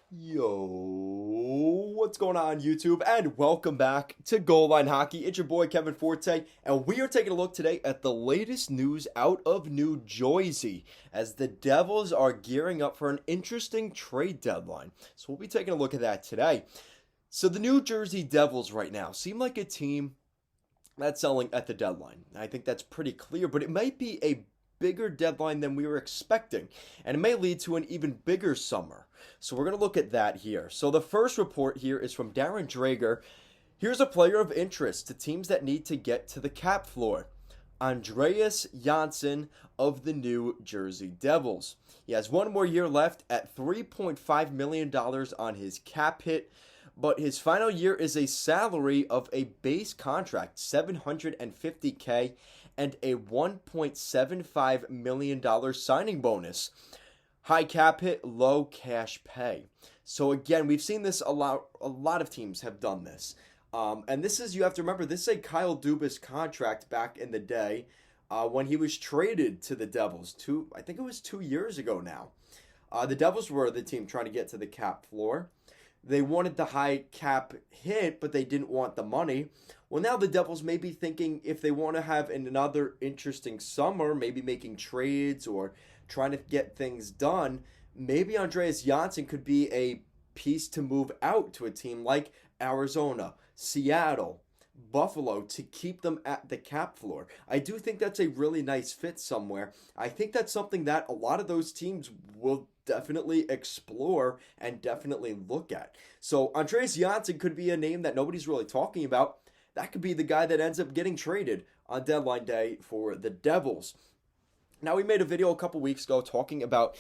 Yo, what's going on YouTube? And welcome back to Goal Line Hockey. It's your boy Kevin Forte, and we are taking a look today at the latest news out of New Jersey as the Devils are gearing up for an interesting trade deadline. So we'll be taking a look at that today. So the New Jersey Devils right now seem like a team that's selling at the deadline. I think that's pretty clear, but it might be a bigger deadline than we were expecting, and it may lead to an even bigger summer. So we're going to look at that here. So the first report here is from Darren Drager. Here's a player of interest to teams that need to get to the cap floor. Andreas Janssen of the New Jersey Devils. He has one more year left at $3.5 million on his cap hit, but his final year is a salary of a base contract, $750K, and a $1.75 million signing bonus. High cap hit, low cash pay. So again, we've seen this a lot. A lot of teams have done this. And this is, you have to remember, this is a Kyle Dubas contract back in the day when he was traded to the Devils. I think it was 2 years ago now. The Devils were the team trying to get to the cap floor. They wanted the high cap hit, but they didn't want the money. Well, now the Devils may be thinking if they want to have another interesting summer, maybe making trades or trying to get things done, maybe Andreas Janssen could be a piece to move out to a team like Arizona, Seattle, Buffalo to keep them at the cap floor. I do think that's a really nice fit somewhere. I think that's something that a lot of those teams will definitely explore and definitely look at. So Andreas Janssen could be a name that nobody's really talking about. That could be the guy that ends up getting traded on deadline day for the Devils. Now, we made a video a couple weeks ago talking about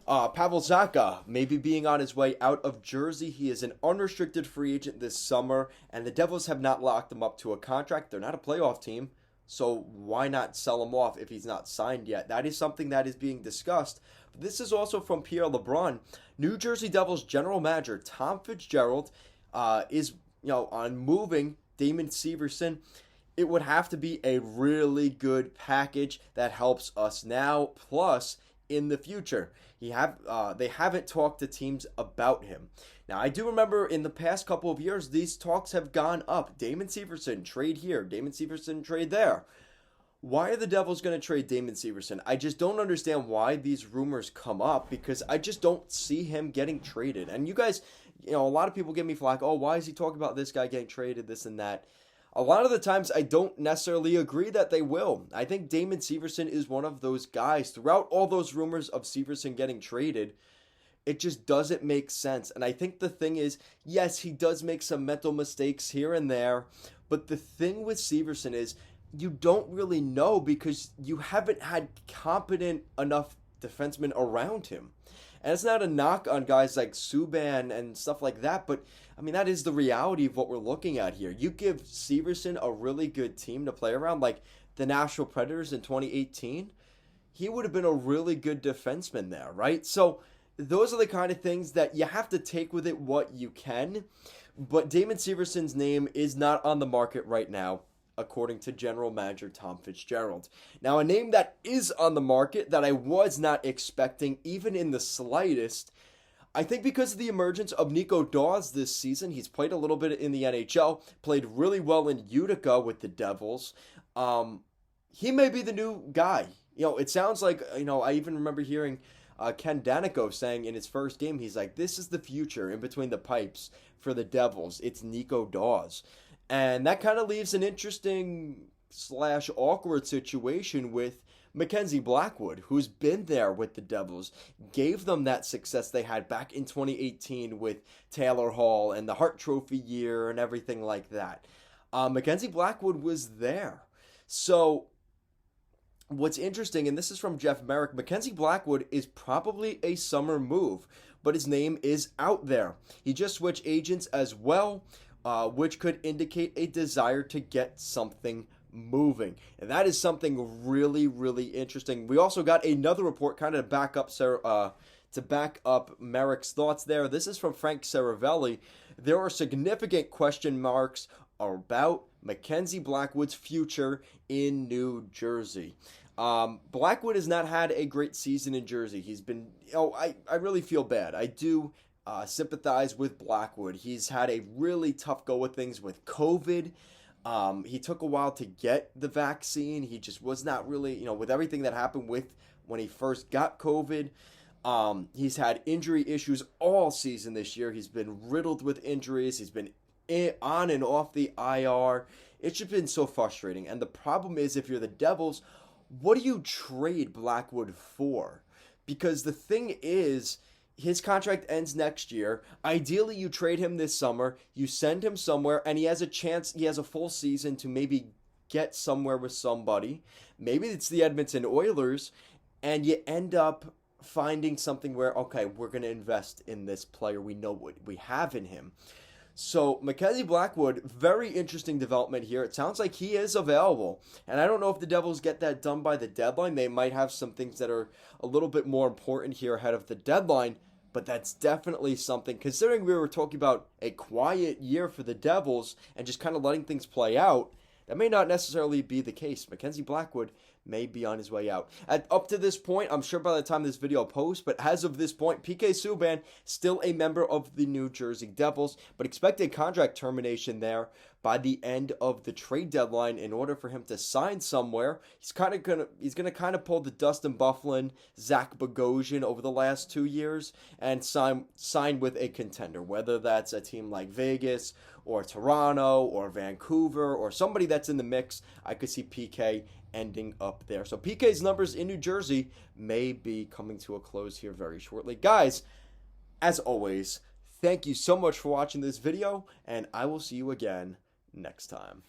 Pavel Zacha maybe being on his way out of Jersey. He is an unrestricted free agent this summer, and the Devils have not locked him up to a contract. They're not a playoff team, so why not sell him off if he's not signed yet? That is something that is being discussed. But this is also from Pierre LeBrun. New Jersey Devils general manager Tom Fitzgerald is on moving Damon Severson. It would have to be a really good package that helps us now, plus in the future. They haven't talked to teams about him. Now, I do remember in the past couple of years, these talks have gone up. Damon Severson, trade here. Damon Severson, trade there. Why are the Devils going to trade Damon Severson? I just don't understand why these rumors come up, because I just don't see him getting traded. And you guys, a lot of people give me flack. Oh, why is he talking about this guy getting traded, this and that? A lot of the times, I don't necessarily agree that they will. I think Damon Severson is one of those guys. Throughout all those rumors of Severson getting traded, it just doesn't make sense. And I think the thing is, yes, he does make some mental mistakes here and there. But the thing with Severson is, you don't really know because you haven't had competent enough defensemen around him. And it's not a knock on guys like Subban and stuff like that, but I mean, that is the reality of what we're looking at here. You give Severson a really good team to play around, like the Nashville Predators in 2018, he would have been a really good defenseman there, right? So those are the kind of things that you have to take with it what you can. But Damon Severson's name is not on the market right now, according to general manager Tom Fitzgerald. Now, a name that is on the market that I was not expecting, even in the slightest, I think because of the emergence of Nico Daws this season. He's played a little bit in the NHL, played really well in Utica with the Devils. He may be the new guy. It sounds like, I even remember hearing Ken Danico saying in his first game, he's like, this is the future in between the pipes for the Devils. It's Nico Daws. And that kind of leaves an interesting / awkward situation with Mackenzie Blackwood, who's been there with the Devils, gave them that success they had back in 2018 with Taylor Hall and the Hart Trophy year and everything like that. Mackenzie Blackwood was there. So what's interesting, and this is from Jeff Merrick, Mackenzie Blackwood is probably a summer move, but his name is out there. He just switched agents as well, which could indicate a desire to get something moving. And that is something really, really interesting. We also got another report kind of to back up Merrick's thoughts there. This is from Frank Saravelli. There are significant question marks about Mackenzie Blackwood's future in New Jersey. Blackwood has not had a great season in Jersey. He's been, I really feel bad. I do sympathize with Blackwood. He's had a really tough go with things with COVID. He took a while to get the vaccine. He just was not really, with everything that happened with when he first got COVID. He's had injury issues all season this year. He's been riddled with injuries. He's been on and off the IR. It's just been so frustrating. And the problem is, if you're the Devils, what do you trade Blackwood for? Because the thing is, his contract ends next year. Ideally, you trade him this summer. You send him somewhere, and he has a chance. He has a full season to maybe get somewhere with somebody. Maybe it's the Edmonton Oilers, and you end up finding something where, okay, we're going to invest in this player. We know what we have in him. So, Mackenzie Blackwood, very interesting development here. It sounds like he is available. And I don't know if the Devils get that done by the deadline. They might have some things that are a little bit more important here ahead of the deadline. But that's definitely something, considering we were talking about a quiet year for the Devils and just kind of letting things play out, that may not necessarily be the case. Mackenzie Blackwood may be on his way out. Up to this point, I'm sure by the time this video posts, but as of this point, PK Subban still a member of the New Jersey Devils, but expect a contract termination there by the end of the trade deadline in order for him to sign somewhere. He's gonna kind of pull the Dustin Byfuglien, Zach Bogosian over the last 2 years and sign with a contender, whether that's a team like Vegas or Toronto or Vancouver or somebody that's in the mix. I could see PK ending up there. So PK's numbers in New Jersey may be coming to a close here very shortly. Guys, as always, thank you so much for watching this video, and I will see you again next time.